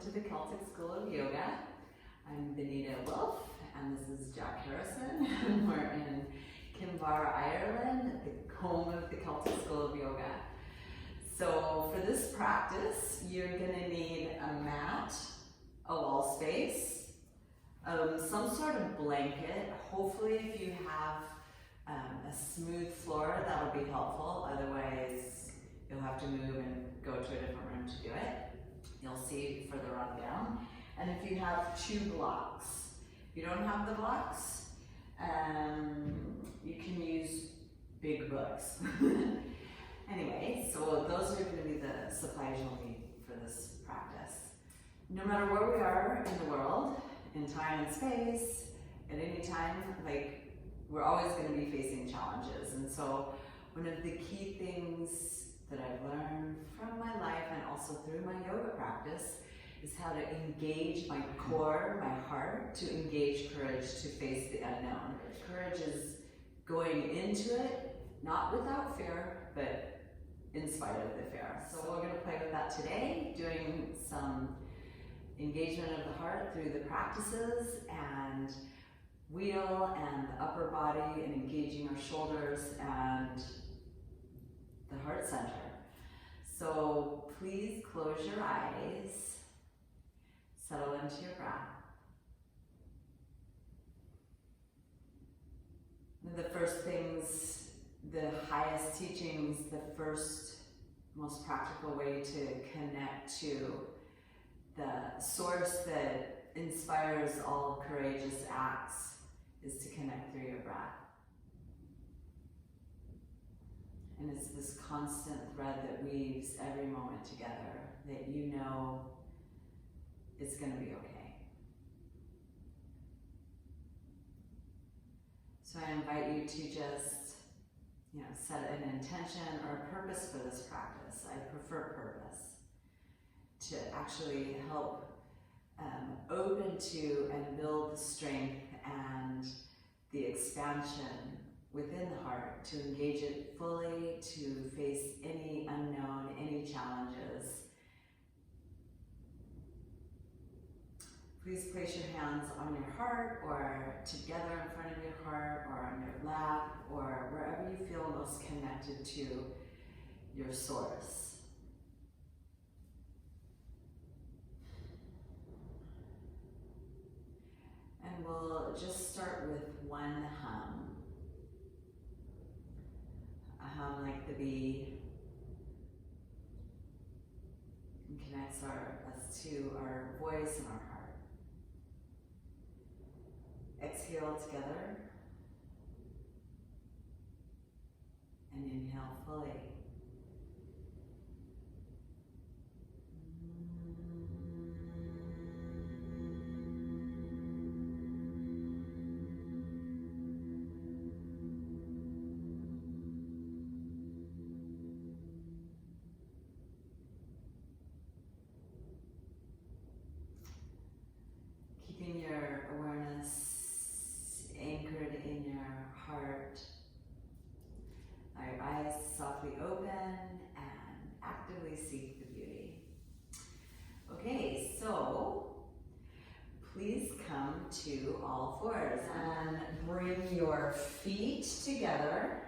to the Celtic School of Yoga. I'm Benita Wolf, and this is Jack Harrison, and we're in Kinvara, Ireland, the home of the Celtic School of Yoga. So for this practice, you're going to need a mat, a wall space, some sort of blanket. Hopefully if you have a smooth floor, that'll be helpful. Otherwise, you'll have to move and go to a different room to do it. You'll see further on down. And if you have 2 blocks, if you don't have the blocks, you can use big books. Anyway, so those are going to be the supplies you'll need for this practice. No matter where we are in the world, in time and space, at any time, we're always going to be facing challenges. And so one of the key things that I've learned from my life and also through my yoga practice is how to engage my core, my heart, to engage courage to face the unknown. Courage is going into it, not without fear, but in spite of the fear. So we're going to play with that today, doing some engagement of the heart through the practices and wheel and the upper body and engaging our shoulders and the heart center. So please close your eyes, settle into your breath. The first things, the highest teachings, the first most practical way to connect to the source that inspires all courageous acts is to connect through your breath. And it's this constant thread that weaves every moment together, that you know it's going to be okay. So I invite you to just, set an intention or a purpose for this practice. I prefer purpose, to actually help open to and build the strength and the expansion within the heart, to engage it fully, to face any unknown, any challenges. Please place your hands on your heart or together in front of your heart or on your lap or wherever you feel most connected to your source. And we'll just start with one hum. A hum like the bee. And connects us to our voice and our heart. Exhale together. And inhale fully. Keeping your awareness anchored in your heart. Our eyes softly open and actively seek the beauty. Okay, so please come to all fours and bring your feet together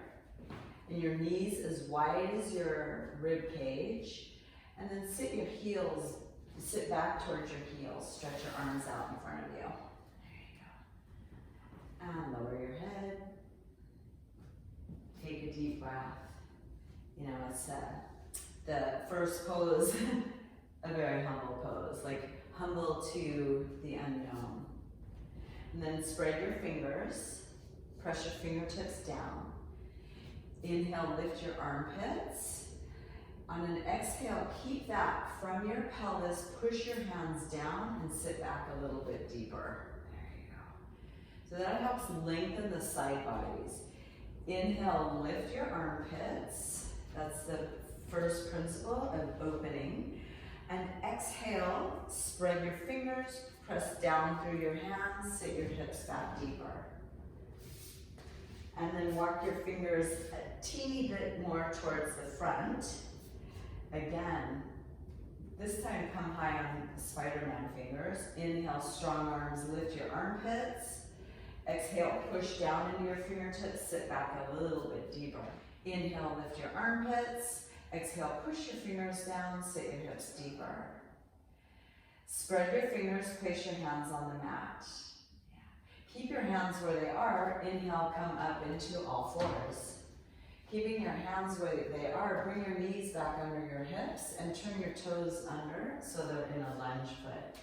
and your knees as wide as your rib cage, and then sit back towards your heels, stretch your arms out in front of you. And lower your head. Take a deep breath. It's the first pose, a very humble pose, humble to the unknown. And then spread your fingers, press your fingertips down. Inhale, lift your armpits. On an exhale, keep that from your pelvis, push your hands down and sit back a little bit deeper. So that helps lengthen the side bodies. Inhale, lift your armpits. That's the first principle of opening. And exhale, spread your fingers, press down through your hands, sit your hips back deeper. And then walk your fingers a teeny bit more towards the front. Again, This time, come high on Spider-Man fingers. Inhale, strong arms, lift your armpits. Exhale, push down into your fingertips, sit back a little bit deeper. Inhale, lift your armpits. Exhale, push your fingers down, sit your hips deeper. Spread your fingers, place your hands on the mat. Keep your hands where they are. Inhale, come up into all fours. Keeping your hands where they are, bring your knees back under your hips and turn your toes under so they're in a lunge foot.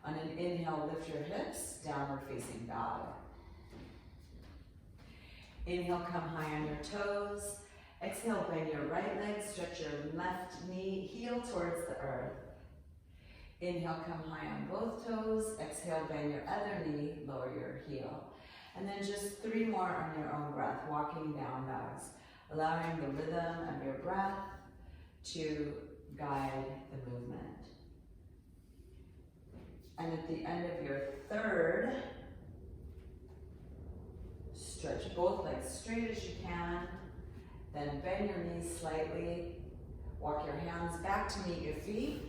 On an inhale, lift your hips, downward facing dog. Inhale, come high on your toes. Exhale, bend your right leg, stretch your left knee, heel towards the earth. Inhale, come high on both toes. Exhale, bend your other knee, lower your heel. And then just 3 more on your own breath, walking down dogs, allowing the rhythm of your breath to guide the movement. And at the end of your third, stretch both legs straight as you can, then bend your knees slightly, walk your hands back to meet your feet,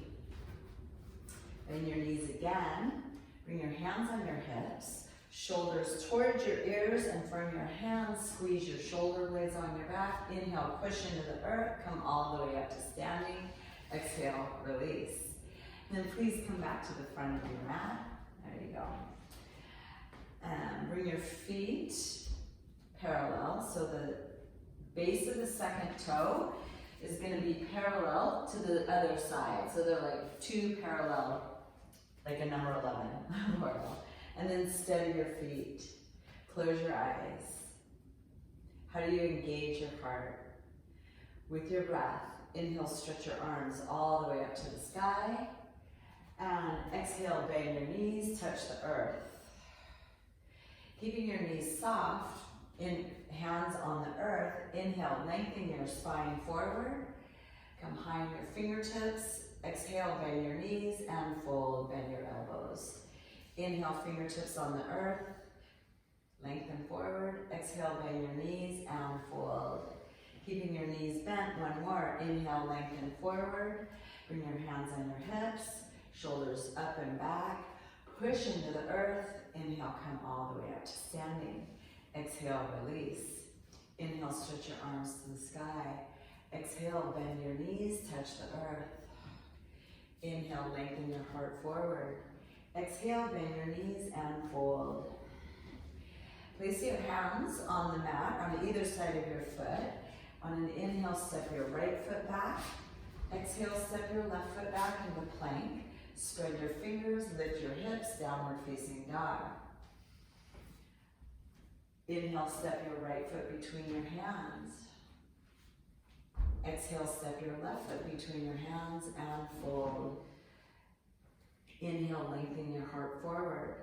bend your knees again, bring your hands on your hips, shoulders towards your ears, and from your hands, squeeze your shoulder blades on your back. Inhale, push into the earth, come all the way up to standing. Exhale, release. And then please come back to the front of your mat. There you go. And bring your feet parallel, so the base of the second toe is going to be parallel to the other side. So they're like 2 parallel, like a number 11. And then steady your feet. Close your eyes. How do you engage your heart? With your breath, inhale, stretch your arms all the way up to the sky. And exhale, bend your knees, touch the earth. Keeping your knees soft, hands on the earth. Inhale, lengthen your spine forward. Come high on your fingertips. Exhale, bend your knees and fold, bend your elbows. Inhale, fingertips on the earth. Lengthen forward. Exhale, bend your knees and fold. Keeping your knees bent, 1 more. Inhale, lengthen forward. Bring your hands on your hips. Shoulders up and back. Push into the earth. Inhale, come all the way up to standing. Exhale, release. Inhale, stretch your arms to the sky. Exhale, bend your knees, touch the earth. Inhale, lengthen your heart forward. Exhale, bend your knees and fold. Place your hands on the mat on either side of your foot. On an inhale, step your right foot back. Exhale, step your left foot back into plank. Spread your fingers, lift your hips, downward facing dog. Inhale, step your right foot between your hands. Exhale, step your left foot between your hands and fold. Inhale, lengthen your heart forward.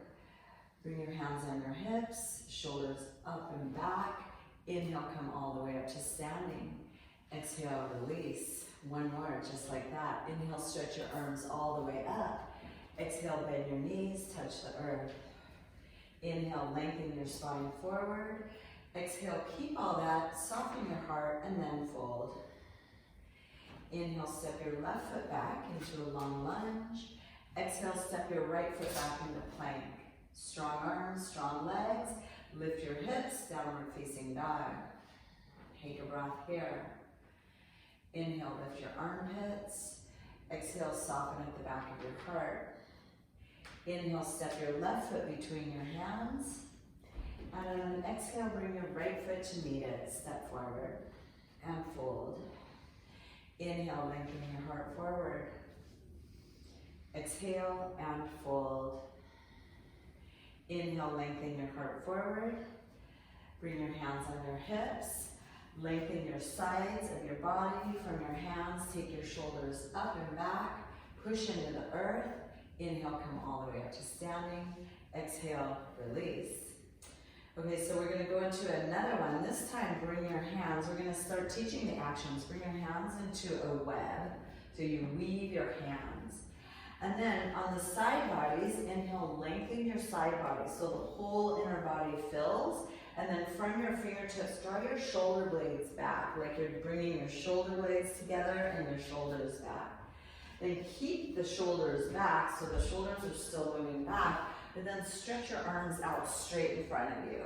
Bring your hands on your hips, shoulders up and back. Inhale, come all the way up to standing. Exhale, release. 1 more, just like that. Inhale, stretch your arms all the way up. Exhale, bend your knees, touch the earth. Inhale, lengthen your spine forward. Exhale, keep all that, soften your heart, and then fold. Inhale, step your left foot back into a long lunge. Exhale, step your right foot back into plank. Strong arms, strong legs. Lift your hips, downward facing dog. Take a breath here. Inhale, lift your armpits. Exhale, soften at the back of your heart. Inhale, step your left foot between your hands. And on an exhale, bring your right foot to meet it. Step forward and fold. Inhale, lengthen your heart forward. Exhale and fold. Inhale, lengthen your heart forward. Bring your hands on your hips. Lengthen your sides of your body from your hands. Take your shoulders up and back. Push into the earth. Inhale, come all the way up to standing. Exhale, release. Okay, so we're going to go into another one. This time, bring your hands. We're going to start teaching the actions. Bring your hands into a web. So you weave your hands. And then on the side bodies, inhale, lengthen your side body so the whole inner body fills. And then from your fingertips, draw your shoulder blades back, like you're bringing your shoulder blades together and your shoulders back. Then keep the shoulders back, so the shoulders are still moving back, but then stretch your arms out straight in front of you.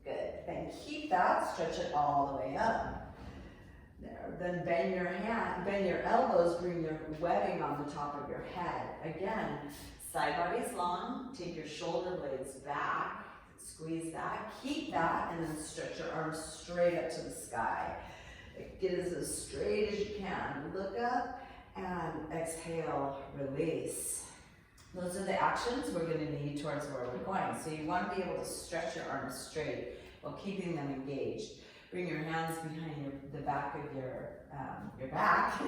Good. Then keep that, stretch it all the way up. There. Then bend your elbows, bring your webbing on the top of your head. Again, side body's long, take your shoulder blades back, squeeze that, keep that, and then stretch your arms straight up to the sky. Get as straight as you can. Look up and exhale, release. Those are the actions we're going to need towards where we're going. So you want to be able to stretch your arms straight while keeping them engaged. Bring your hands behind the back of your back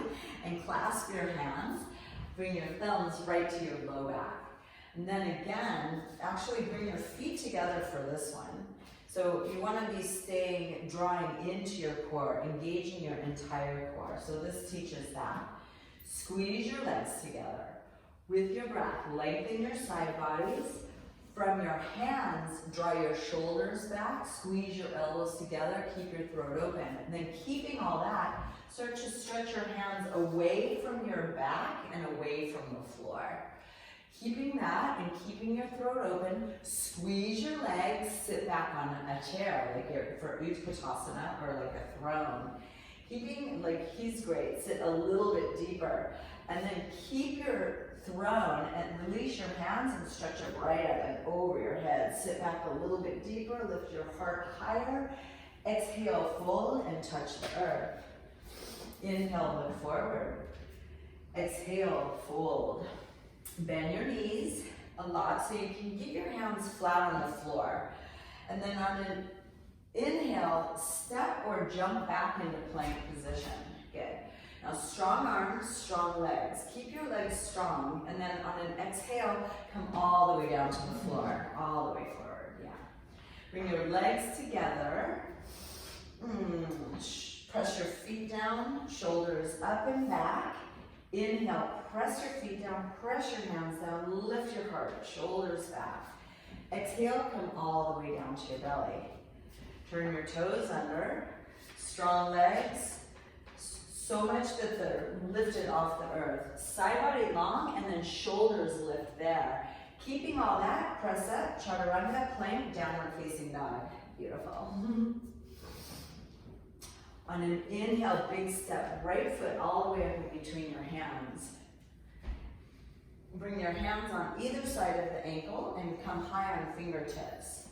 and clasp your hands. Bring your thumbs right to your low back. And then again, actually bring your feet together for this one. So you want to be drawing into your core, engaging your entire core. So this teaches that. Squeeze your legs together. With your breath, lengthen your side bodies. From your hands, draw your shoulders back, squeeze your elbows together, keep your throat open. And then keeping all that, start to stretch your hands away from your back and away from the floor. Keeping that and keeping your throat open, squeeze your legs, sit back on a chair, like for Urdhva Dhanurasana or like a throne. Keeping, like he's great, sit a little bit deeper. And then keep your throne and release your hands and stretch it right up and over your head. Sit back a little bit deeper, lift your heart higher. Exhale, fold and touch the earth. Inhale, look forward. Exhale, fold. Bend your knees a lot so you can get your hands flat on the floor. And then on an inhale, step or jump back into plank position. Good. Now strong arms, strong legs. Keep your legs strong, and then on an exhale, come all the way down to the floor. All the way forward, yeah. Bring your legs together. Press your feet down, shoulders up and back. Inhale, press your feet down, press your hands down, lift your heart, shoulders back. Exhale, come all the way down to your belly. Turn your toes under, strong legs, so much that they're lifted off the earth. Side body long and then shoulders lift there. Keeping all that, press up, chaturanga, plank, downward facing dog. Beautiful. On an inhale, big step, right foot all the way up in between your hands. Bring your hands on either side of the ankle and come high on fingertips.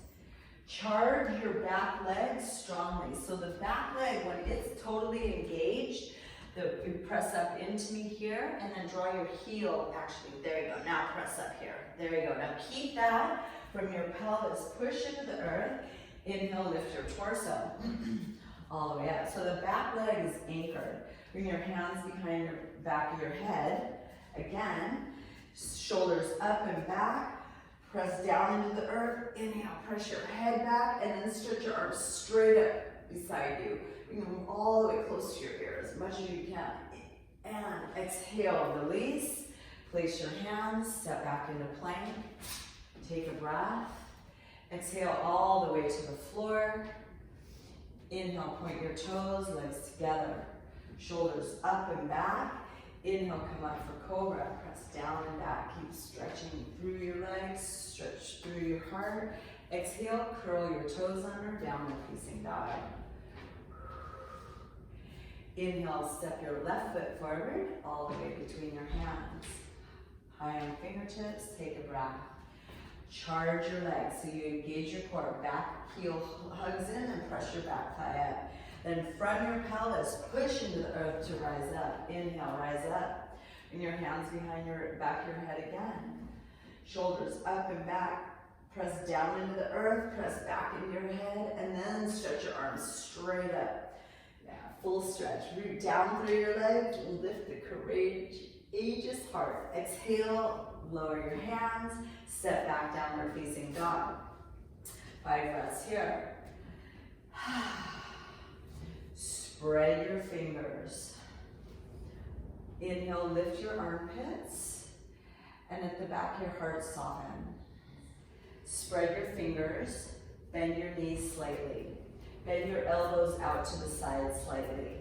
Charge your back leg strongly. So the back leg, when it's totally engaged, you press up into me here and then draw your heel, actually, there you go. Now press up here. There you go. Now keep that from your pelvis. Push into the earth. Inhale, lift your torso. All the way up. So the back leg is anchored. Bring your hands behind your back of your head. Again, shoulders up and back. Press down into the earth. Inhale, press your head back, and then stretch your arms straight up beside you. Bring them all the way close to your ear as much as you can. And exhale, release. Place your hands, step back into plank. Take a breath. Exhale all the way to the floor. Inhale, point your toes, legs together. Shoulders up and back. Inhale, come up for cobra. Press down and back. Keep stretching through your legs. Stretch through your heart. Exhale, curl your toes under. Downward facing dog. Inhale, step your left foot forward, all the way between your hands. High on fingertips, take a breath. Charge your legs so you engage your core. Back heel hugs in and press your back thigh up. Then from your pelvis, push into the earth to rise up. Inhale, rise up. Bring your hands behind your back of your head again. Shoulders up and back. Press down into the earth, press back into your head, and then stretch your arms straight up. Yeah, full stretch. Root down through your legs, lift the courageous heart. Exhale, lower your hands, step back, downward facing dog. 5 breaths here. Spread your fingers. Inhale, lift your armpits, and at the back of your heart, soften. Spread your fingers, bend your knees slightly. Bend your elbows out to the side slightly.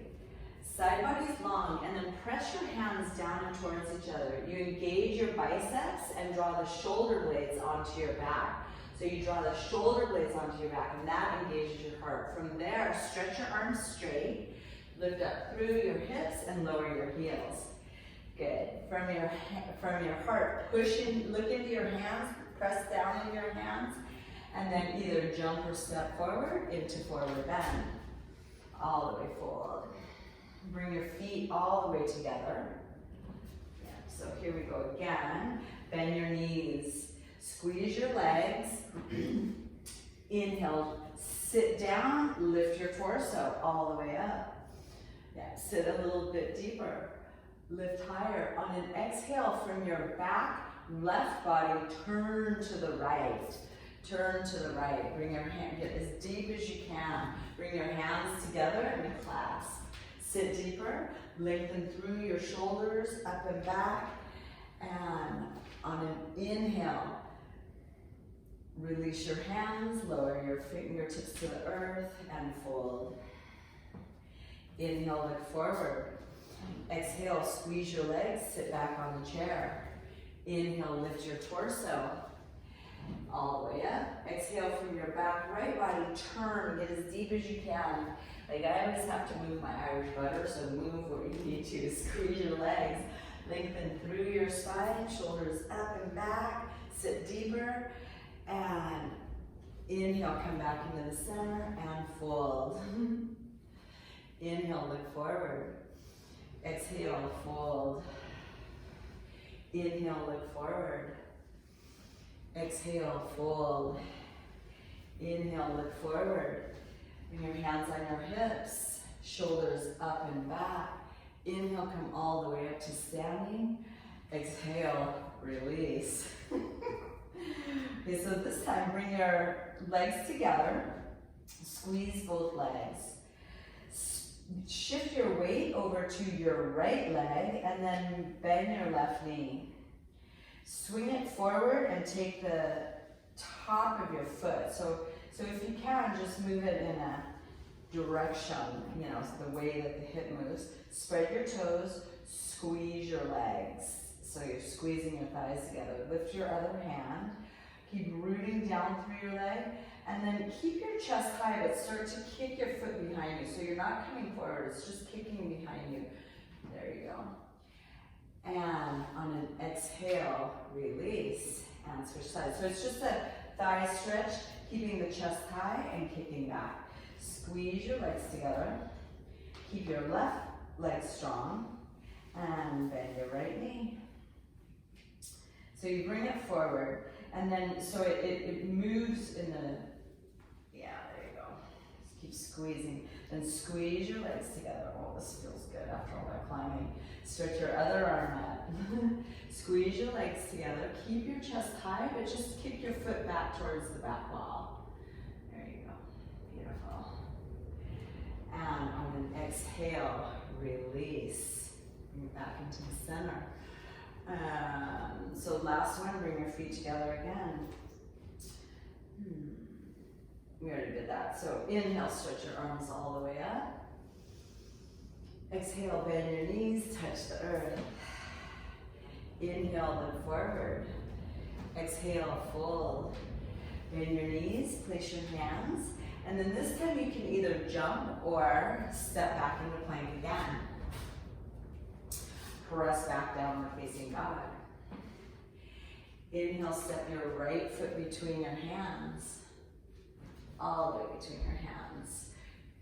Side body's long, and then press your hands down and towards each other. You engage your biceps and draw the shoulder blades onto your back. So you draw the shoulder blades onto your back, and that engages your heart. From there, stretch your arms straight, lift up through your hips, and lower your heels. Good. From your heart, push in, look into your hands, press down into your hands, and then either jump or step forward into forward bend. All the way forward. Bring your feet all the way together. Yeah, so here we go again. Bend your knees. Squeeze your legs. Inhale, sit down, lift your torso all the way up. Yeah, sit a little bit deeper. Lift higher. On an exhale from your back, left body, turn to the right. Turn to the right. Bring your hand, get as deep as you can. Bring your hands together and clasp. Sit deeper, lengthen through your shoulders, up and back, and on an inhale, release your hands, lower your fingertips to the earth, and fold. Inhale, look forward. Exhale, squeeze your legs, sit back on the chair. Inhale, lift your torso, all the way up. Exhale from your back, right body, turn, get as deep as you can. Like I always have to move my Irish butter, so move where you need to. Squeeze your legs, lengthen through your spine, shoulders up and back, sit deeper, and inhale, come back into the center, and fold. Inhale, look forward. Exhale, fold. Inhale, look forward. Exhale, fold. Inhale, look forward. Bring your hands on your hips, shoulders up and back. Inhale, come all the way up to standing. Exhale, release. Okay, so this time bring your legs together. Squeeze both legs. Shift your weight over to your right leg and then bend your left knee. Swing it forward and take the top of your foot. So if you can, just move it in a direction, you know, the way that the hip moves. Spread your toes, squeeze your legs. So you're squeezing your thighs together. Lift your other hand. Keep rooting down through your leg. And then keep your chest high, but start to kick your foot behind you. So you're not coming forward, it's just kicking behind you. There you go. And on an exhale, release and switch sides. So it's just a thigh stretch, keeping the chest high and kicking back. Squeeze your legs together. Keep your left leg strong and bend your right knee. So you bring it forward and then so it moves in the, yeah, there you go. Just keep squeezing. Then squeeze your legs together. Oh, this feels good after all that climbing. Stretch your other arm up. Squeeze your legs together. Keep your chest high, but just kick your foot back towards the back wall. There you go. Beautiful. And on an exhale, release. Bring it back into the center. So last one, bring your feet together again. We already did that. So inhale, stretch your arms all the way up. Exhale, bend your knees, touch the earth. Inhale, look forward. Exhale, fold. Bend your knees, place your hands, and then this time you can either jump or step back into plank again. Press back downward facing dog. Inhale, step your right foot between your hands. All the way between your hands.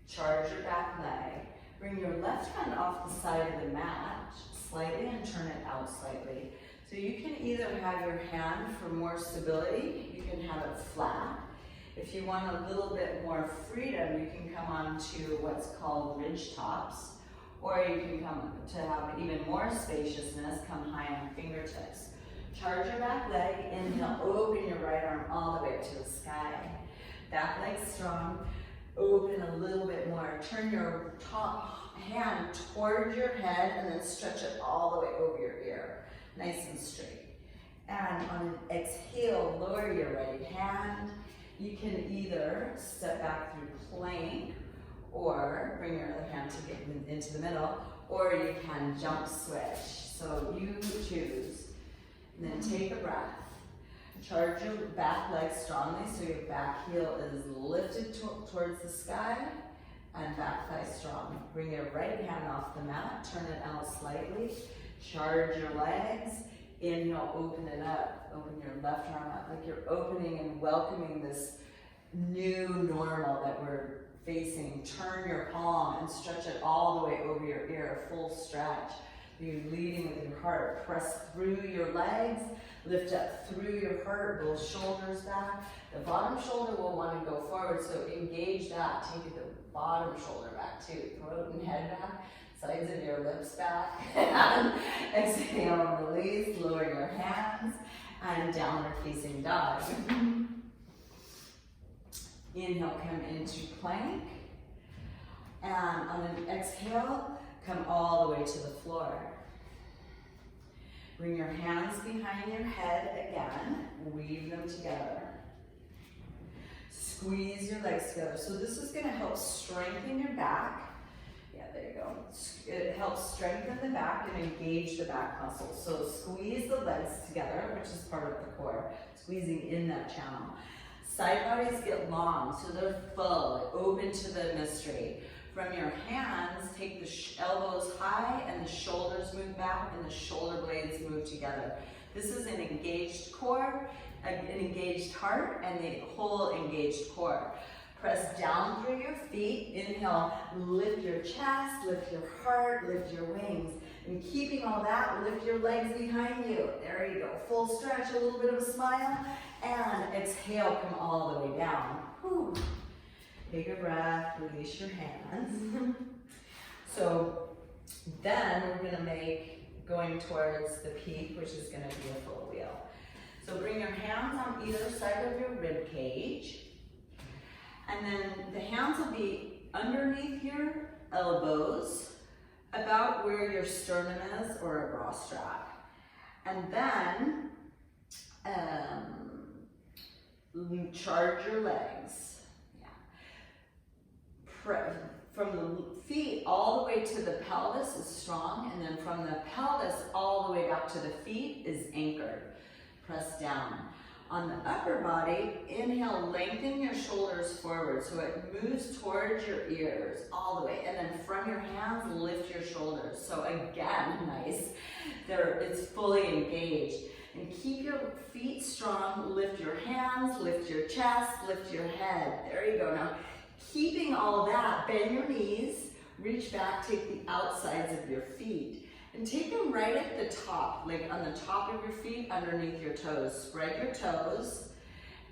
Charge your back leg. Bring your left hand off the side of the mat slightly and turn it out slightly. So you can either have your hand for more stability, you can have it flat. If you want a little bit more freedom, you can come on to what's called ridge tops, or you can come to have even more spaciousness, come high on fingertips. Charge your back leg, inhale, open your right arm all the way up to the sky. Back leg strong, open a little bit more. Turn your top hand toward your head and then stretch it all the way over your ear. Nice and straight. And on an exhale, lower your right hand. You can either step back through plank or bring your other hand to get into the middle, or you can jump switch. So you choose. And then take a breath. Charge your back leg strongly so your back heel is lifted towards the sky and back thigh strong. Bring your right hand off the mat, turn it out slightly. Charge your legs. Inhale, open it up. Open your left arm up like you're opening and welcoming this new normal that we're facing. Turn your palm and stretch it all the way over your ear, full stretch. You're leading with your heart. Press through your legs, lift up through your heart, both shoulders back. The bottom shoulder will want to go forward, so engage that. Take the bottom shoulder back too. Throat and head back, sides of your lips back. And exhale, release, lower your hands, and downward facing dog. Inhale, come into plank. And on an exhale, come all the way to the floor. Bring your hands behind your head again. Weave them together. Squeeze your legs together. So this is going to help strengthen your back. Yeah, there you go. It helps strengthen the back and engage the back muscles. So squeeze the legs together, which is part of the core. Squeezing in that channel. Side bodies get long, so they're full, open to the mystery. From your hands, take the elbows high and the shoulders move back and the shoulder blades move together. This is an engaged core, an engaged heart, and the whole engaged core. Press down through your feet. Inhale, lift your chest, lift your heart, lift your wings. And keeping all that, lift your legs behind you. There you go. Full stretch, a little bit of a smile. And exhale, come all the way down. Whew. Take a breath, release your hands. So then we're going to make going towards the peak, which is going to be a full wheel. So bring your hands on either side of your rib cage. And then the hands will be underneath your elbows, about where your sternum is or a bra strap. And then charge your legs. From the feet all the way to the pelvis is strong, and then from the pelvis all the way back to the feet is anchored. Press down. On the upper body, inhale, lengthen your shoulders forward so it moves towards your ears all the way, and then from your hands, lift your shoulders. So again, nice. It's fully engaged. And keep your feet strong, lift your hands, lift your chest, lift your head. There you go. Now, keeping all that, bend your knees, reach back, take the outsides of your feet, and take them right at the top, like on the top of your feet, underneath your toes. Spread your toes.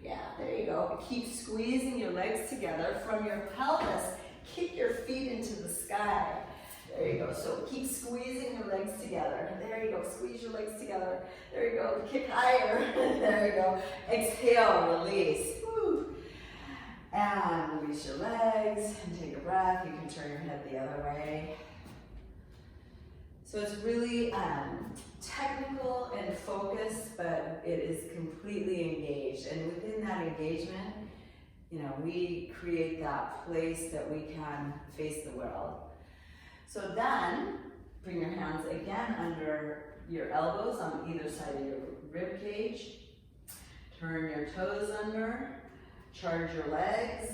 Yeah, there you go. Keep squeezing your legs together. From your pelvis, kick your feet into the sky. There you go. So keep squeezing your legs together. There you go. Squeeze your legs together. There you go. Kick higher. There you go. Exhale, release. Woo. And release your legs and take a breath. You can turn your head the other way. So it's really technical and focused, but it is completely engaged. And within that engagement, we create that place that we can face the world. So then, bring your hands again under your elbows on either side of your rib cage. Turn your toes under. Charge your legs.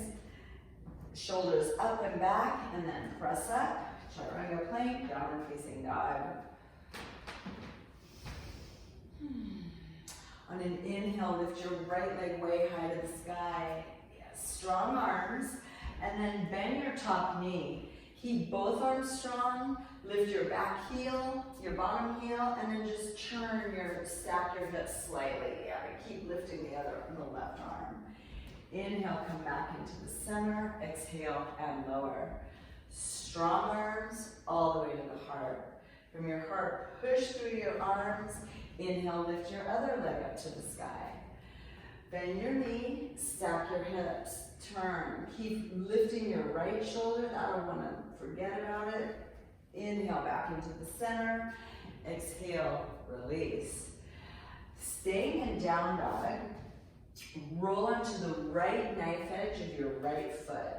Shoulders up and back, and then press up. Chaturanga plank, downward facing dog. On an inhale, lift your right leg way high to the sky. Yes, strong arms, and then bend your top knee. Keep both arms strong, lift your back heel, your bottom heel, and then just stack your hips slightly. Yeah, keep lifting the left arm. Inhale, come back into the center, exhale, and lower. Strong arms all the way to the heart. From your heart, push through your arms. Inhale, lift your other leg up to the sky. Bend your knee, stack your hips, turn. Keep lifting your right shoulder. I don't want to forget about it. Inhale back into the center. Exhale, release. Staying in down dog, roll onto the right knife edge of your right foot.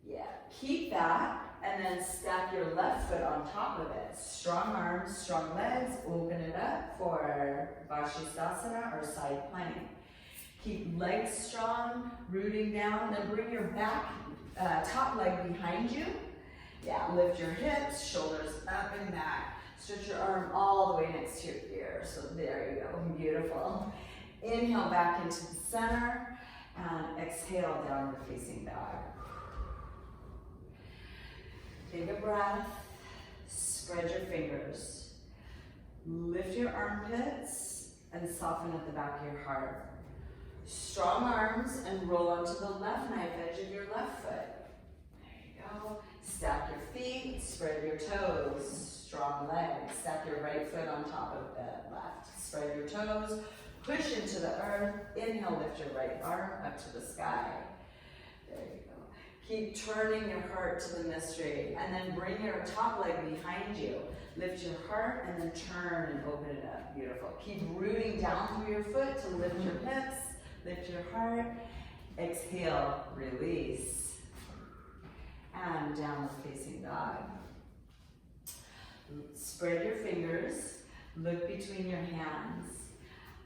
Yeah, keep that, and then stack your left foot on top of it. Strong arms, strong legs, open it up for Vashisthasana or side plank. Keep legs strong, rooting down, then bring your back, top leg behind you. Yeah, lift your hips, shoulders up and back. Stretch your arm all the way next to your ear. So there you go, beautiful. Inhale back into the center, and exhale, downward facing dog. Take a breath, spread your fingers. Lift your armpits and soften at the back of your heart. Strong arms and roll onto the left knife edge of your left foot. There you go. Stack your feet, spread your toes. Strong legs. Stack your right foot on top of the left. Spread your toes. Push into the earth. Inhale, lift your right arm up to the sky. There you go. Keep turning your heart to the mystery, and then bring your top leg behind you. Lift your heart and then turn and open it up. Beautiful. Keep rooting down through your foot to lift your hips. Lift your heart. Exhale, release. And downward facing dog. Spread your fingers. Look between your hands.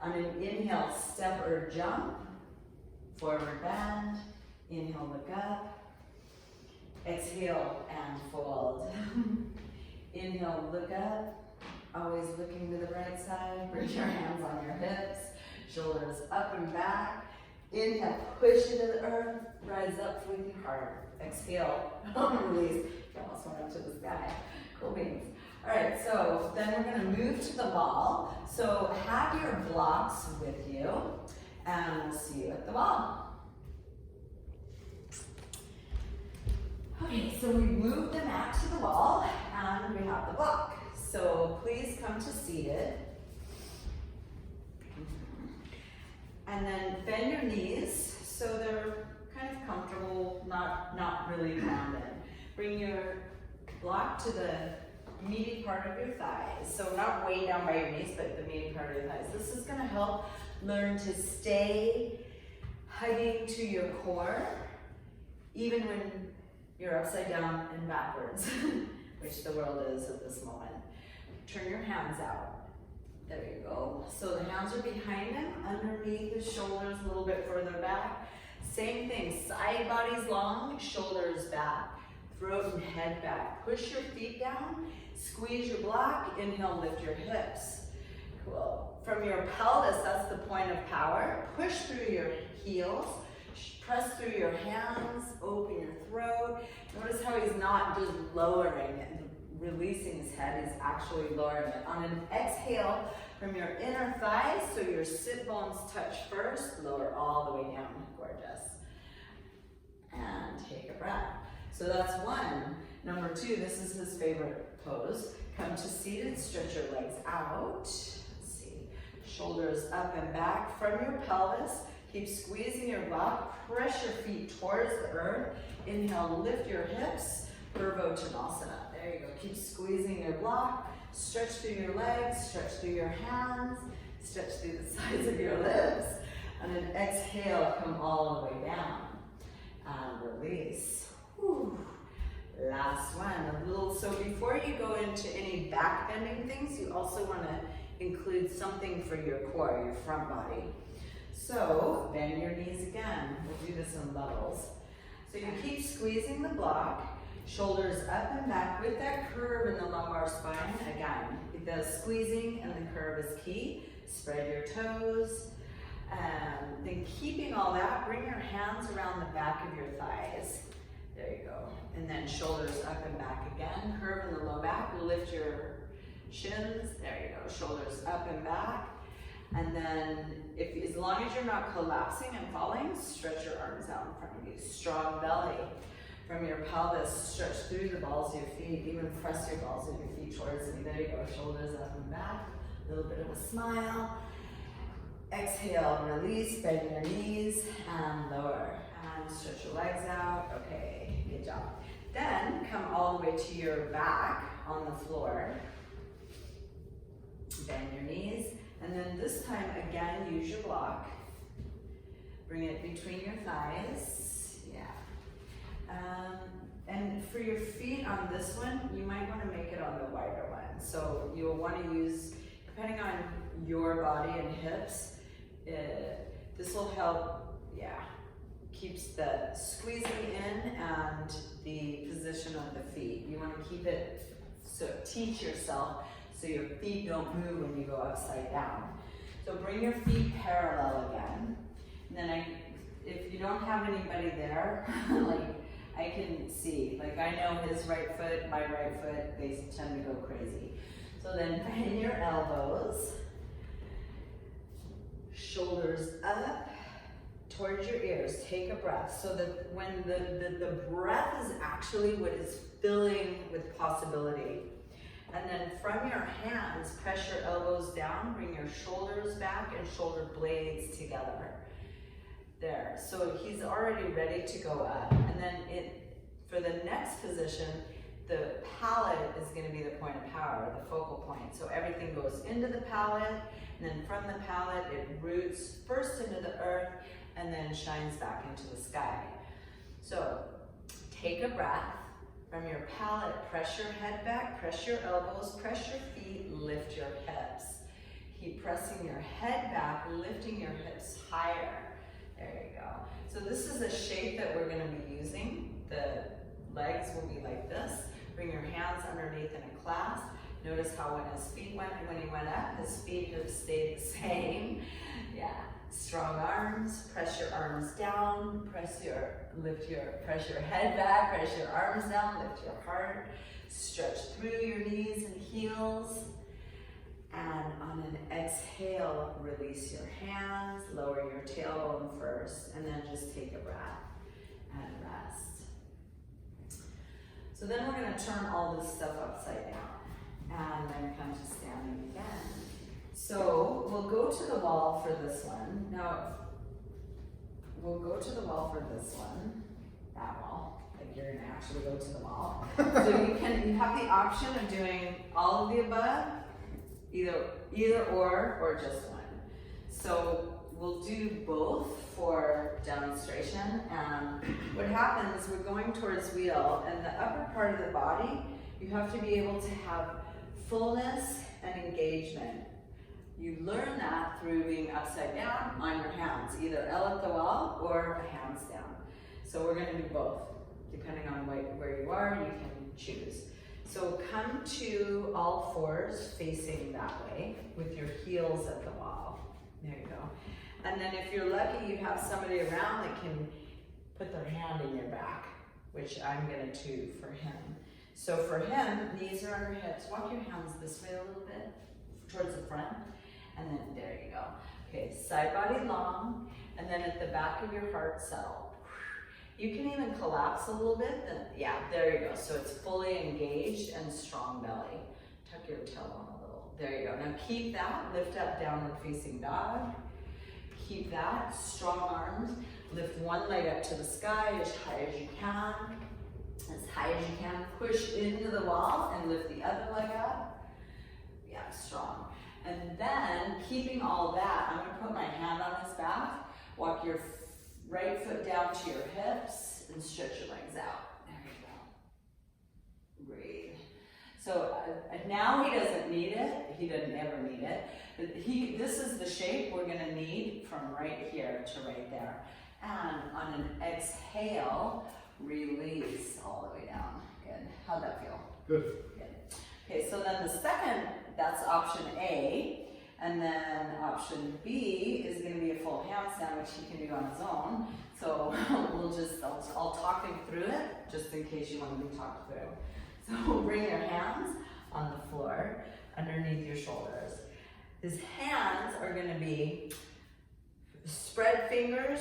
On an inhale, step or jump. Forward bend. Inhale, look up. Exhale and fold. Inhale, look up. Always looking to the right side. Bring your hands on your hips. Shoulders up and back. Inhale, push into the earth. Rise up with your heart. Exhale, release. You almost went up to the sky. Cool beans. All right, so then we're gonna move to the ball. So have your blocks with you, and we'll see you at the ball. Okay, so we move the mat to the wall, and we have the block. So please come to seated. And then bend your knees so they're kind of comfortable, not really grounded. Bring your block to the meaty part of your thighs. So not way down by your knees, but the meaty part of your thighs. This is gonna help learn to stay hugging to your core, even when you're upside down and backwards, which the world is at this moment. Turn your hands out. There you go. So the hands are behind him, underneath the shoulders, a little bit further back. Same thing, side body's long, shoulders back, throat and head back. Push your feet down, squeeze your block, inhale, lift your hips. Cool. From your pelvis, that's the point of power. Push through your heels, press through your hands, open your throat. Notice how he's not just lowering it, releasing his head, he's actually lowering it. On an exhale from your inner thighs, so your sit bones touch first, lower all the way down, gorgeous. And take a breath. So that's one. Number two, this is his favorite pose. Come to seated, stretch your legs out. Let's see, shoulders up and back. From your pelvis, keep squeezing your block, press your feet towards the earth. Inhale, lift your hips, Urdhva Dhanurasana. There you go, keep squeezing your block, stretch through your legs, stretch through your hands, stretch through the sides of your lips, and then exhale, come all the way down, and release. Whew. Last one, so before you go into any back bending things, you also want to include something for your core, your front body. So bend your knees again, we'll do this in levels. So you keep squeezing the block, shoulders up and back with that curve in the lumbar spine. Again, the squeezing and the curve is key. Spread your toes. Then keeping all that, bring your hands around the back of your thighs. There you go. And then shoulders up and back again. Curve in the low back. Lift your shins. There you go. Shoulders up and back. And then, as long as you're not collapsing and falling, stretch your arms out in front of you. Strong belly. From your pelvis, stretch through the balls of your feet, even press your balls of your feet towards me. There you go, shoulders up and back, a little bit of a smile. Exhale, release, bend your knees, and lower. And stretch your legs out. Okay, good job. Then, come all the way to your back on the floor. Bend your knees, and then this time, again, use your block. Bring it between your thighs. Yeah. And for your feet on this one, you might want to make it on the wider one. So you'll want to use, depending on your body and hips, this will help, keeps the squeezing in and the position of the feet. You want to keep it, so teach yourself so your feet don't move when you go upside down. So bring your feet parallel again. And then if you don't have anybody there, like I can see, like I know his right foot, my right foot, they tend to go crazy. So then bend your elbows, shoulders up towards your ears. Take a breath. So that when the breath is actually what is filling with possibility. And then from your hands, press your elbows down, bring your shoulders back and shoulder blades together. There. So he's already ready to go up. And then for the next position, the palate is going to be the point of power, the focal point. So everything goes into the palate, and then from the palate, it roots first into the earth and then shines back into the sky. So take a breath. From your palate, press your head back, press your elbows, press your feet, lift your hips. Keep pressing your head back, lifting your hips higher. There you go. So this is a shape that we're going to be using. The legs will be like this. Bring your hands underneath in a clasp. Notice how when his feet went, when he went up, his feet have stayed the same. Yeah. Strong arms. Press your arms down. Press your head back. Press your arms down. Lift your heart. Stretch through your knees and heels. And on an exhale, release your hands, lower your tailbone first, and then just take a breath and rest. So then we're going to turn all this stuff upside down and then come to standing again. So we'll go to the wall for this one. Now, we'll go to the wall for this one, that wall. Like you're going to actually go to the wall. So you have the option of doing all of the above, either or just one. So we'll do both for demonstration. What happens, we're going towards wheel, and the upper part of the body, you have to be able to have fullness and engagement. You learn that through being upside down on your hands, either L at the wall or a hands down. So we're going to do both. Depending on where you are, you can choose. So come to all fours facing that way with your heels at the wall. There you go. And then if you're lucky, you have somebody around that can put their hand in your back, which I'm going to do for him. So for him, knees are under hips. Walk your hands this way a little bit towards the front. And then there you go. Okay, side body long. And then at the back of your heart, settle. You can even collapse a little bit. Yeah, there you go. So it's fully engaged and strong belly. Tuck your tailbone a little. There you go. Now keep that. Lift up, downward facing dog. Keep that. Strong arms. Lift one leg up to the sky as high as you can. As high as you can. Push into the wall and lift the other leg up. Yeah, strong. And then, keeping all that, I'm going to put my hand on his back. Walk your right foot down to your hips and stretch your legs out. There you go. Breathe. So now he doesn't need it. He doesn't ever need it. This is the shape we're going to need from right here to right there. And on an exhale, release all the way down. Good. How'd that feel? Good. Good. Okay, so then the second, that's option A. And then option B is going to be a full handstand, which he can do on his own. So I'll talk him through it, just in case you want to be talked through. So bring your hands on the floor, underneath your shoulders. His hands are going to be spread fingers,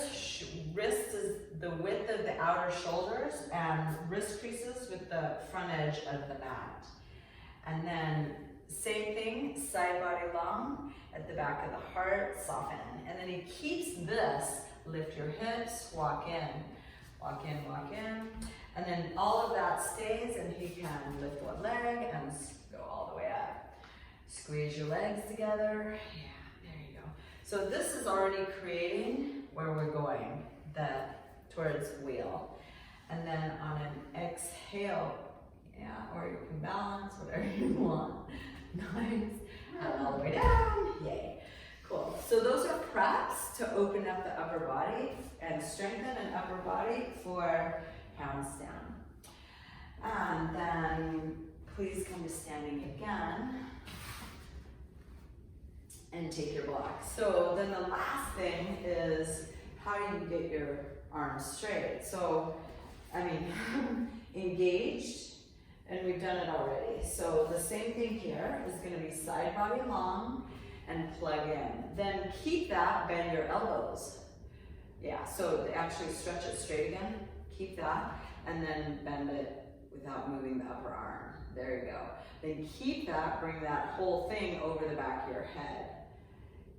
wrist is the width of the outer shoulders, and wrist creases with the front edge of the mat. And then same thing, side body long, at the back of the heart, soften. And then he keeps this, lift your hips, walk in, walk in, walk in. And then all of that stays, and he can lift one leg and go all the way up. Squeeze your legs together. Yeah, there you go. So this is already creating where we're going, towards wheel. And then on an exhale, yeah, or you can balance, whatever you want. Nice. And all the way down. Yay. Cool. So those are preps to open up the upper body and strengthen an upper body for handstand. And then please come to standing again and take your block. So then the last thing is, how do you get your arms straight? So, I mean, engaged, and we've done it already. So the same thing here is going to be side body long and plug in. Then keep that, bend your elbows. Yeah, so actually stretch it straight again, keep that, and then bend it without moving the upper arm. There you go. Then keep that, bring that whole thing over the back of your head.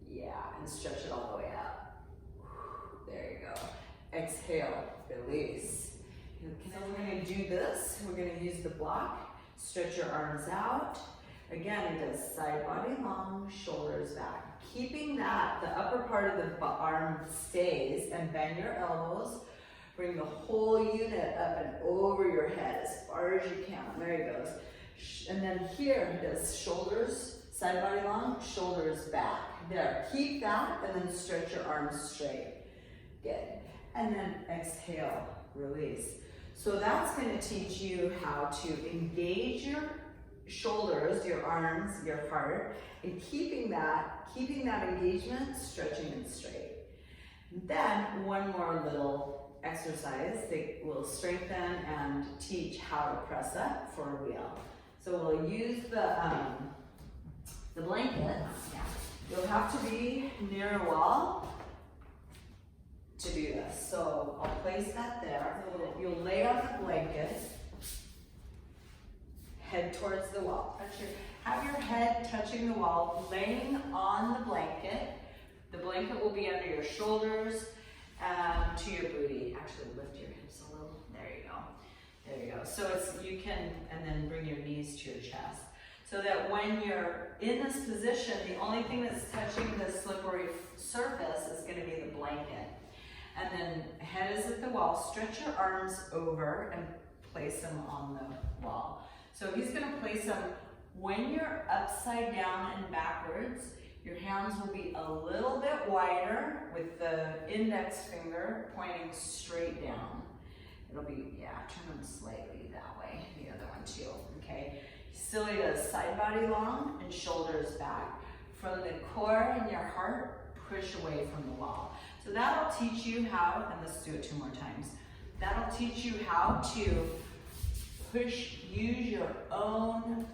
Yeah, and stretch it all the way up. There you go. Exhale, release. So we're going to do this. We're going to use the block. Stretch your arms out. Again, it does side body long, shoulders back. Keeping that, the upper part of the arm stays, and bend your elbows. Bring the whole unit up and over your head as far as you can. There he goes. And then here, he does shoulders, side body long, shoulders back. There, keep that, and then stretch your arms straight. Good. And then exhale, release. So that's going to teach you how to engage your shoulders, your arms, your heart, and keeping that engagement, stretching it straight. Then one more little exercise that will strengthen and teach how to press up for a wheel. So we'll use the blanket. Yeah. You'll have to be near a wall to do this. So I'll place that there. You'll lay on the blanket, head towards the wall. Have your head touching the wall, laying on the blanket. The blanket will be under your shoulders to your booty. Actually, lift your hips a little. There you go. There you go. So you can, and then bring your knees to your chest. So that when you're in this position, the only thing that's touching the slippery surface is going to be the blanket. And then head is at the wall. Stretch your arms over and place them on the wall. So he's going to place them when you're upside down and backwards. Your hands will be a little bit wider with the index finger pointing straight down. It'll be, yeah, turn them slightly that way. The other one too, okay? Still he does side body long and shoulders back. From the core and your heart, push away from the wall. So that'll teach you how, and let's do it 2 more times. That'll teach you how to use your own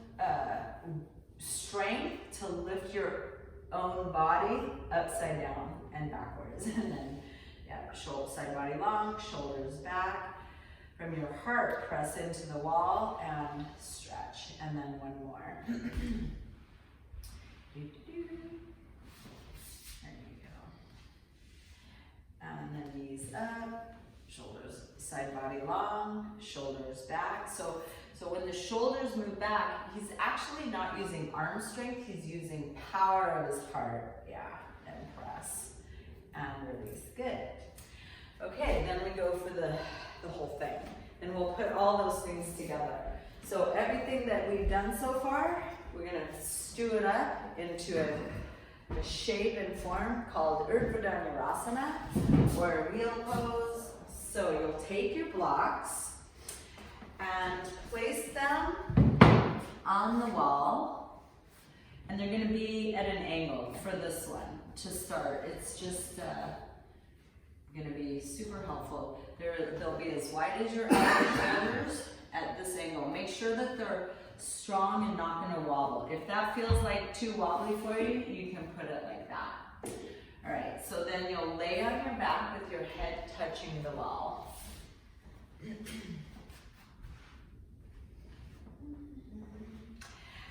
strength to lift your own body upside down and backwards. And then, yeah, side body long, shoulders back. From your heart, press into the wall and stretch. And then one more. There you go. And then knees up, shoulders, side body long, shoulders back. So when the shoulders move back, he's actually not using arm strength, he's using power of his heart. Yeah, and press and release. Good. Okay, then we go for the whole thing. And we'll put all those things together. So everything that we've done so far, we're gonna stew it up into a shape and form called Urdhva Dhanurasana, or a wheel pose. So you'll take your blocks and place them on the wall, and they're gonna be at an angle for this one to start. It's just gonna be super helpful. They'll be as wide as your outer shoulders at this angle. Make sure that they're strong and not gonna wobble. If that feels like too wobbly for you, you can put it like that. All right, so then you'll lay on your back with your head touching the wall.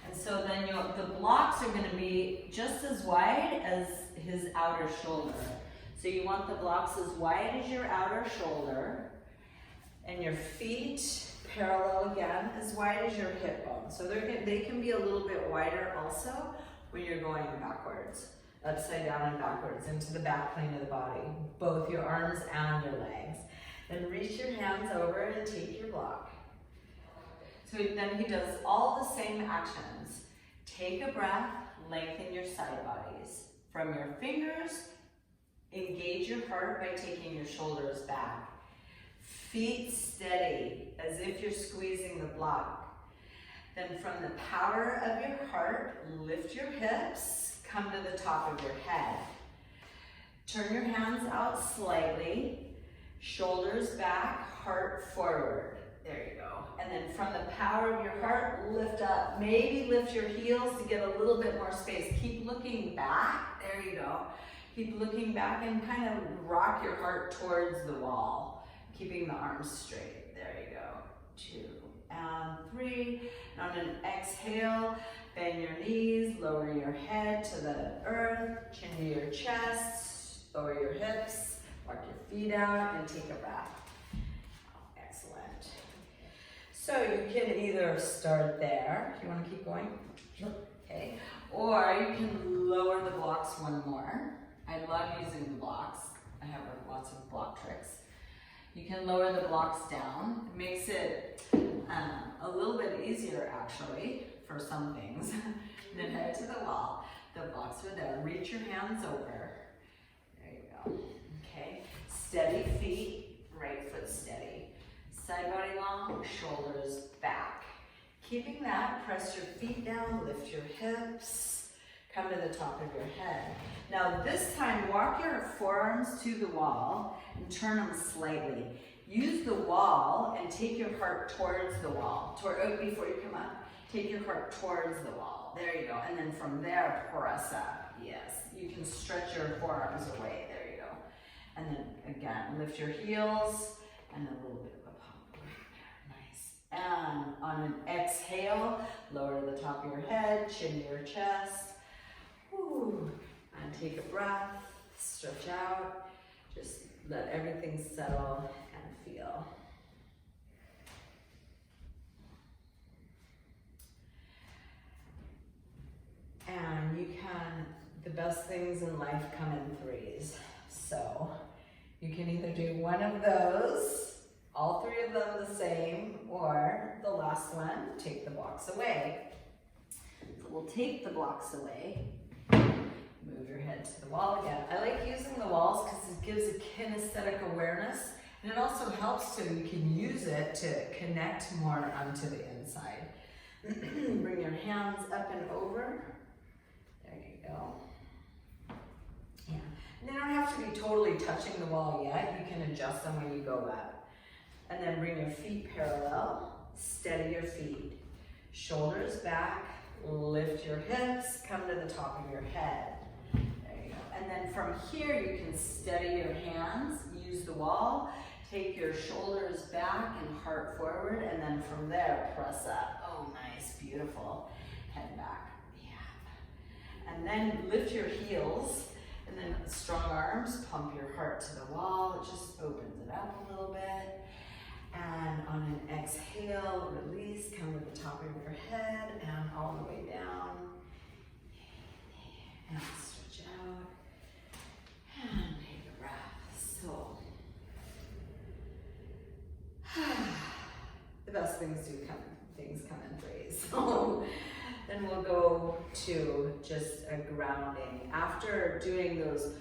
And so then the blocks are gonna be just as wide as his outer shoulder. So you want the blocks as wide as your outer shoulder, and your feet parallel again, as wide as your hip bone. So they can be a little bit wider also when you're going backwards, upside down and backwards into the back plane of the body, both your arms and your legs. And reach your hands over and take your block. So then he does all the same actions. Take a breath, lengthen your side bodies. From your fingers, engage your heart by taking your shoulders back. Feet steady, as if you're squeezing the block. Then from the power of your heart, lift your hips, come to the top of your head. Turn your hands out slightly, shoulders back, heart forward. There you go. And then from the power of your heart, lift up. Maybe lift your heels to get a little bit more space. Keep looking back. There you go. Keep looking back and kind of rock your heart towards the wall, keeping the arms straight. There you go. 2 and 3. And on an exhale, bend your knees, lower your head to the earth, chin to your chest, lower your hips, walk your feet out, and take a breath. Excellent. So you can either start there. Do you want to keep going? Sure. Okay. Or you can lower the blocks one more. I love using the blocks. I have lots of block tricks. You can lower the blocks down. It makes it a little bit easier actually for some things. And then head to the wall. The blocks are there. Reach your hands over. There you go. Okay. Steady feet, right foot steady. Side body long, shoulders back. Keeping that, press your feet down, lift your hips, come to the top of your head. Now this time, walk your forearms to the wall and turn them slightly. Use the wall and take your heart towards the wall. Before you come up, take your heart towards the wall. There you go. And then from there, press up. Yes, you can stretch your forearms away. There you go. And then again, lift your heels and a little bit of a pump right there. Nice. And on an exhale, lower to the top of your head, chin to your chest. Whew. And take a breath, stretch out. Just let everything settle and feel. And you can, the best things in life come in threes. So you can either do one of those, all three of them the same, or the last one, take the blocks away. So we'll take the blocks away. Move your head to the wall again. I like using the walls because it gives a kinesthetic awareness, and it also helps so you can use it to connect more onto the inside. Bring your hands up and over. There you go. Yeah. And they don't have to be totally touching the wall yet. You can adjust them when you go up. And then bring your feet parallel. Steady your feet. Shoulders back. Lift your hips. Come to the top of your head. And then from here, you can steady your hands, use the wall, take your shoulders back and heart forward, and then from there, press up. Oh, nice, beautiful. Head back, yeah. And then lift your heels, and then strong arms, pump your heart to the wall. It just opens it up a little bit. And on an exhale, release, come to the top of your head, and all the way down. And stretch out. And take a breath. So, the best things come in threes. So then we'll go to just a grounding. After doing those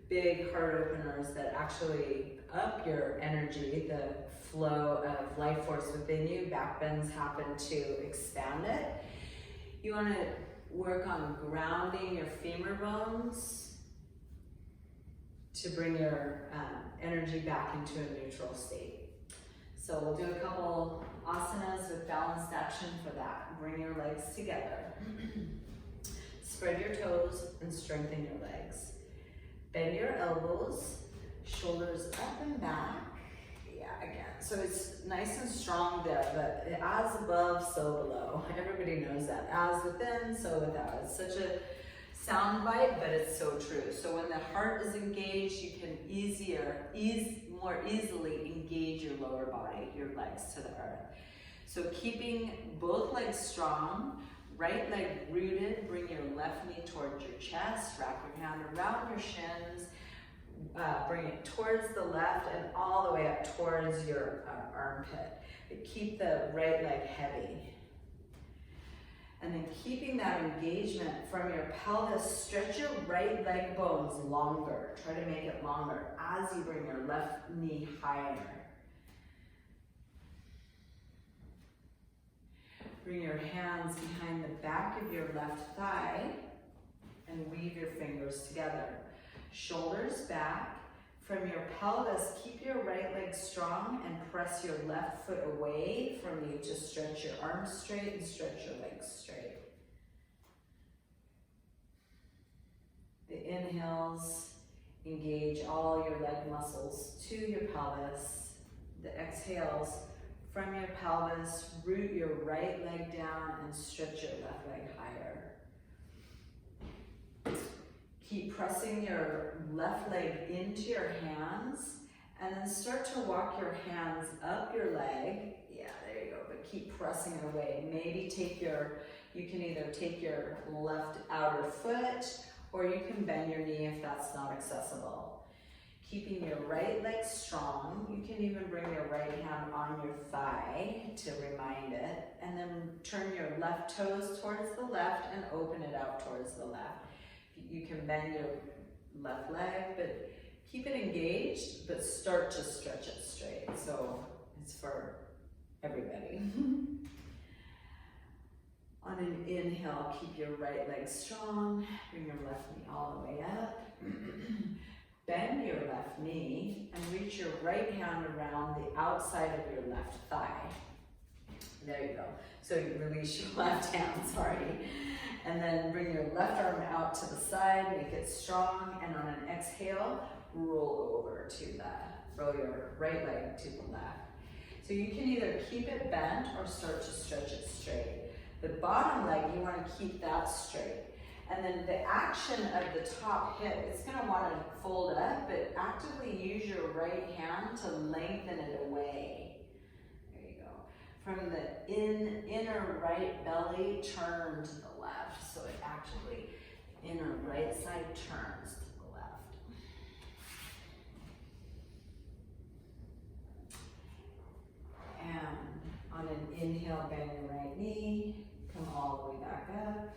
big heart openers that actually up your energy, the flow of life force within you, back bends happen to expand it. You want to work on grounding your femur bones to bring your energy back into a neutral state. So we'll do a couple asanas with balanced action for that. Bring your legs together. Spread your toes and strengthen your legs. Bend your elbows, shoulders up and back. Yeah, again. So it's nice and strong there, but as above, so below. Everybody knows that. As within, so without. It's such a sound bite, but it's so true. So when the heart is engaged, you can more easily engage your lower body, your legs to the earth. So keeping both legs strong, right leg rooted, bring your left knee towards your chest, wrap your hand around your shins, Bring it towards the left and all the way up towards your armpit. But keep the right leg heavy. And then keeping that engagement from your pelvis, stretch your right leg bones longer. Try to make it longer as you bring your left knee higher. Bring your hands behind the back of your left thigh and weave your fingers together. Shoulders back. From your pelvis, keep your right leg strong and press your left foot away from you to stretch your arms straight and stretch your legs straight. The inhales, engage all your leg muscles to your pelvis. The exhales, from your pelvis, root your right leg down and stretch your left leg higher. Keep pressing your left leg into your hands and then start to walk your hands up your leg. Yeah, there you go, but keep pressing it away. Maybe you can either take your left outer foot or you can bend your knee if that's not accessible. Keeping your right leg strong, you can even bring your right hand on your thigh to remind it, and then turn your left toes towards the left and open it out towards the left. You can bend your left leg, but keep it engaged, but start to stretch it straight. So it's for everybody. On an inhale, keep your right leg strong. Bring your left knee all the way up. Bend your left knee and reach your right hand around the outside of your left thigh. There you go. So you release your left hand, sorry. And then bring your left arm out to the side, make it strong, and on an exhale, roll over to that. Roll your right leg to the left. So you can either keep it bent or start to stretch it straight. The bottom leg, you want to keep that straight. And then the action of the top hip, it's going to want to fold up, but actively use your right hand to lengthen it away. There you go. From the inner right belly, turn to the left. So it actively, inner right side turns to the left. And on an inhale, bend your right knee, come all the way back up,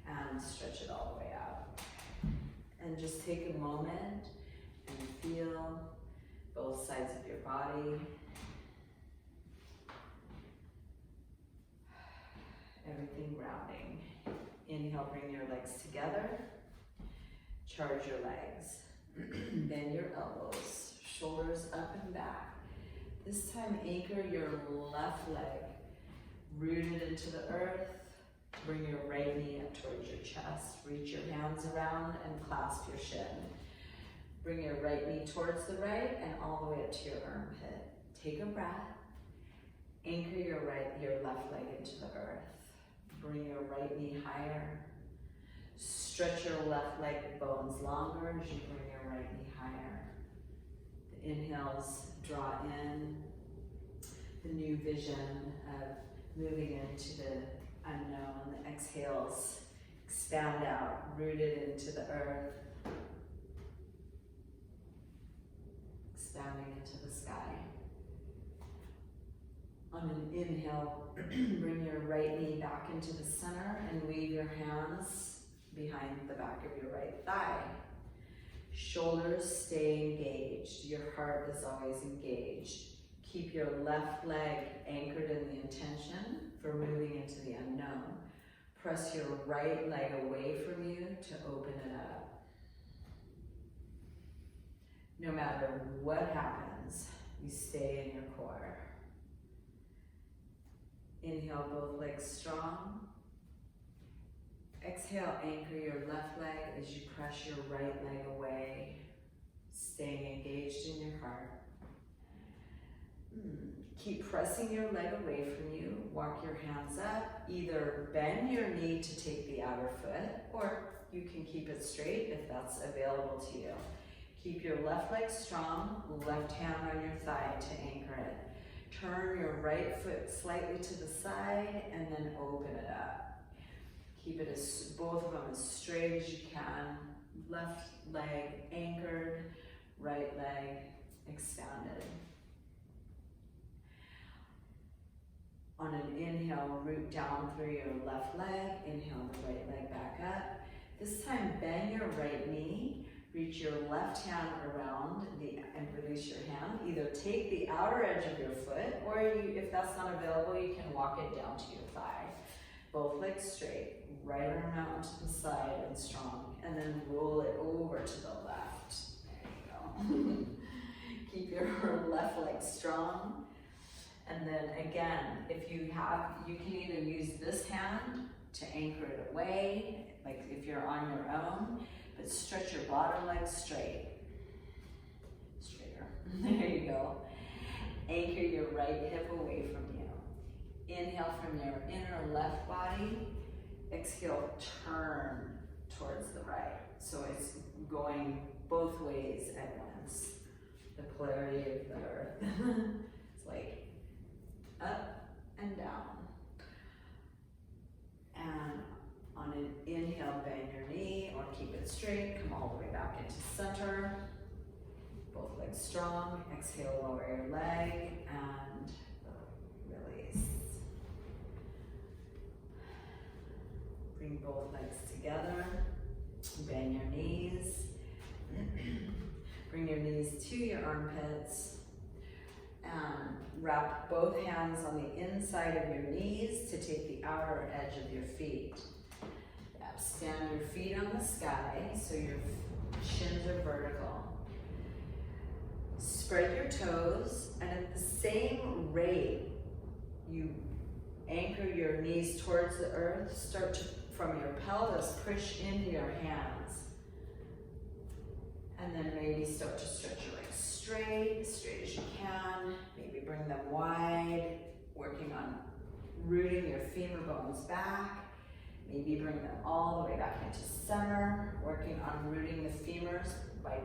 and stretch it all the way out. And just take a moment and feel both sides of your body. Everything grounding. Inhale, bring your legs together. Charge your legs. Bend your elbows, shoulders up and back. This time, anchor your left leg, rooted into the earth. Bring your right knee up towards your chest. Reach your hands around and clasp your shin. Bring your right knee towards the right and all the way up to your armpit. Take a breath. Anchor your left leg into the earth. Bring your right knee higher. Stretch your left leg bones longer as you bring your right knee higher. The inhales draw in the new vision of moving into the unknown. The exhales expand out, rooted into the earth, expanding into the sky. On an inhale, bring your right knee back into the center and weave your hands behind the back of your right thigh. Shoulders stay engaged. Your heart is always engaged. Keep your left leg anchored in the intention for moving into the unknown. Press your right leg away from you to open it up. No matter what happens, you stay in your core. Inhale, both legs strong. Exhale, anchor your left leg as you press your right leg away, staying engaged in your heart. Keep pressing your leg away from you. Walk your hands up. Either bend your knee to take the outer foot, or you can keep it straight if that's available to you. Keep your left leg strong, left hand on your thigh to anchor it. Turn your right foot slightly to the side and then open it up. Keep it both of them as straight as you can. Left leg anchored. right leg expanded. On an inhale, root down through your left leg. Inhale the right leg back up. This time, bend your right knee. Reach your left hand around and release your hand. Either take the outer edge of your foot, or if that's not available, you can walk it down to your thigh. Both legs straight. Right arm out to the side and strong. And then roll it over to the left. There you go. Keep your left leg strong. And then again, if you can either use this hand to anchor it away, like if you're on your own, but stretch your bottom leg straight. Straighter. There you go. Anchor your right hip away from you. Inhale from your inner left body. Exhale, turn towards the right. So it's going both ways at once. The polarity of the earth. It's like up and down. And on an inhale, bend your knee or keep it straight. Come all the way back into center. Both legs strong. Exhale, lower your leg and release. Bring both legs together. Bend your knees. Bring your knees to your armpits. And wrap both hands on the inside of your knees to take the outer edge of your feet. Stand your feet on the sky so your shins are vertical. Spread your toes, and at the same rate you anchor your knees towards the earth, start to, from your pelvis, push into your hands. And then maybe start to stretch your legs straight as you can. Maybe bring them wide, working on rooting your femur bones back. Maybe bring them all the way back into center, working on rooting the femurs by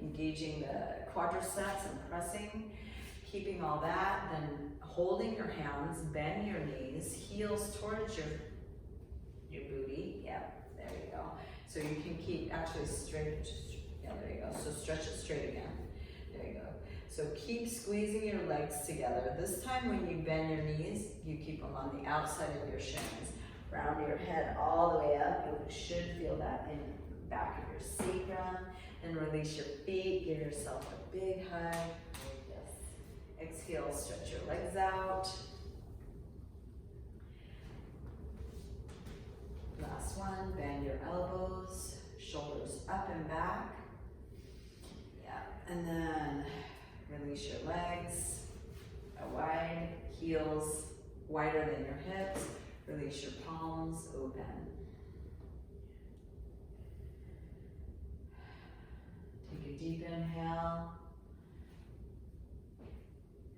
engaging the quadriceps and pressing, keeping all that, then holding your hands, bend your knees, heels towards your booty. Yeah, there you go. So you can keep actually straight, yeah, there you go. So stretch it straight again. There you go. So keep squeezing your legs together. This time when you bend your knees, you keep them on the outside of your shins. Round your head all the way up. You should feel that in the back of your sacrum. Then release your feet. Give yourself a big hug. Like this. Exhale, stretch your legs out. Last one, bend your elbows, shoulders up and back. Yeah, and then release your legs. Wide, heels wider than your hips. Release your palms open. Take a deep inhale.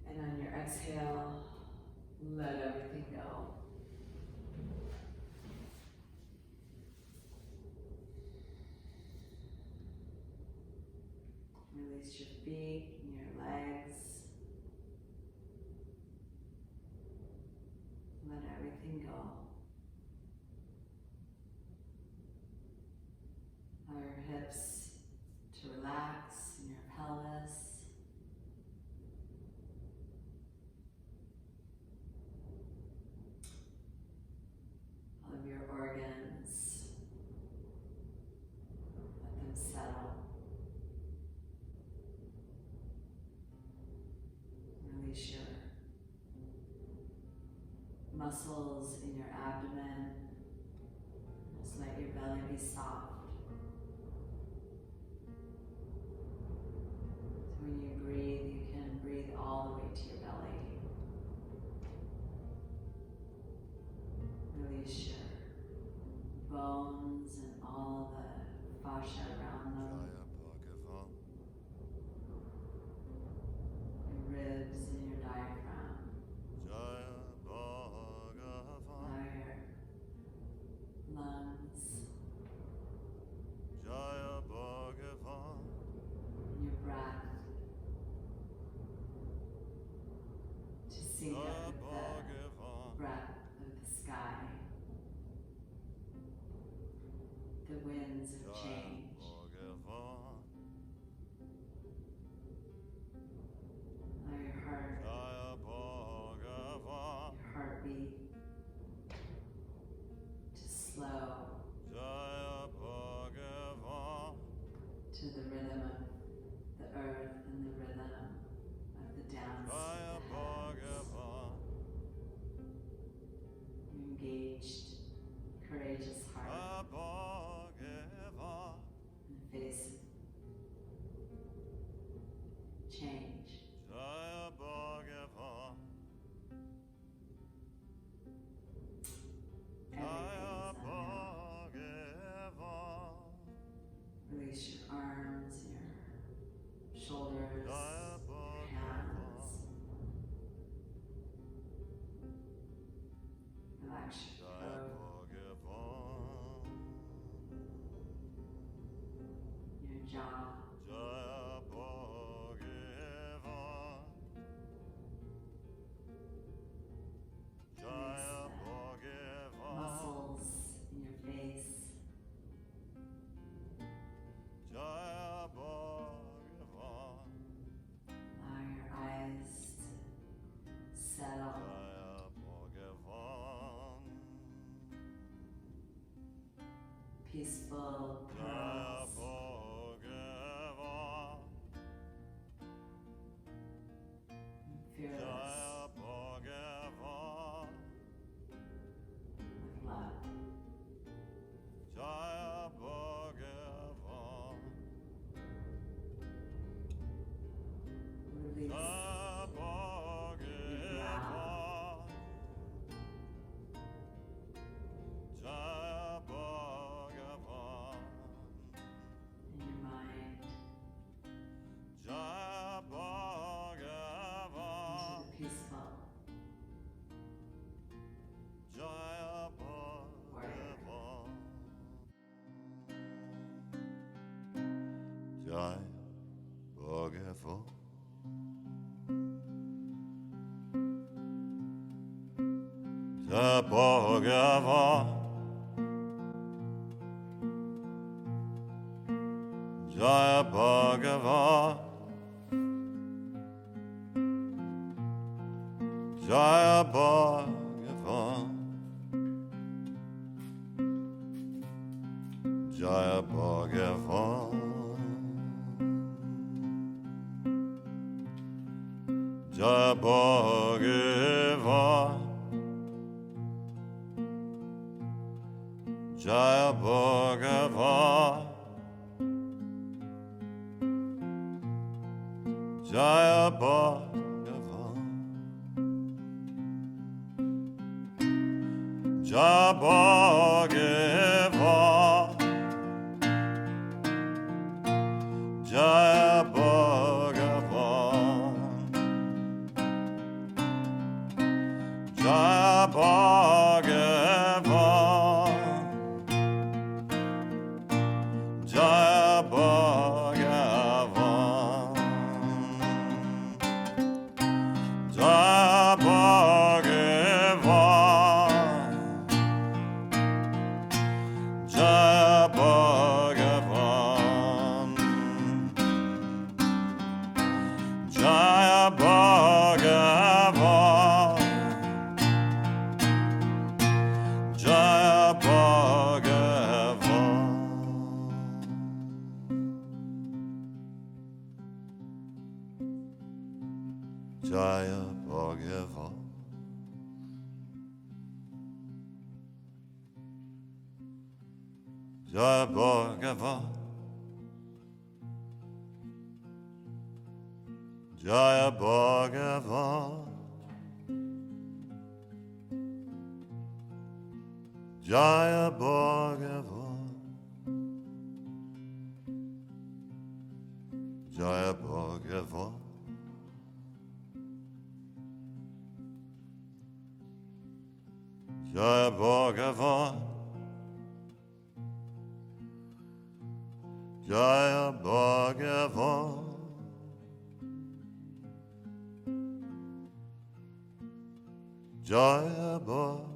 And on your exhale, let everything go. Release your feet and your legs. Let everything go. Allow your hips to relax in your pelvis. All of your organs, let them settle. Release your muscles in your abdomen. Just let your belly be soft. So when you breathe, you can breathe all the way to your belly. Release your bones and all the fascia around them. Your ribs and your diaphragm. Lungs, and your breath to sync up with the breath of the sky. The winds of change. slow to the rhythm of the earth and the rhythm of the dance with the hands. You engaged, courageous heart and face change. Everything's unknown. Release your arms, your shoulders, your hands. Relax your throat, your jaw. Muscles in your face. Allow your eyes to settle. Peaceful pearls. Fearless. With love. Release your brow. In your mind. Into the peaceful. Warrior. Jai Bhagava Jai Bhagava Jai Bhagava Jai Bhagava Jai Bhagava Jai Bhagava Jai Bhagava Jai Bhagava Jai Bhagava Jai Bhagava Jai Bhagava Jai Bhagava Jai Bhagava Jai Bhagava Jai Bhagava Jai Bhagava Jaya Bhagava Jaya Bhagava Jaya Bhagava Jaya Bhagava Jaya Bhagava Jaya Bhagava Jaya Bhagava Jaya Bhagava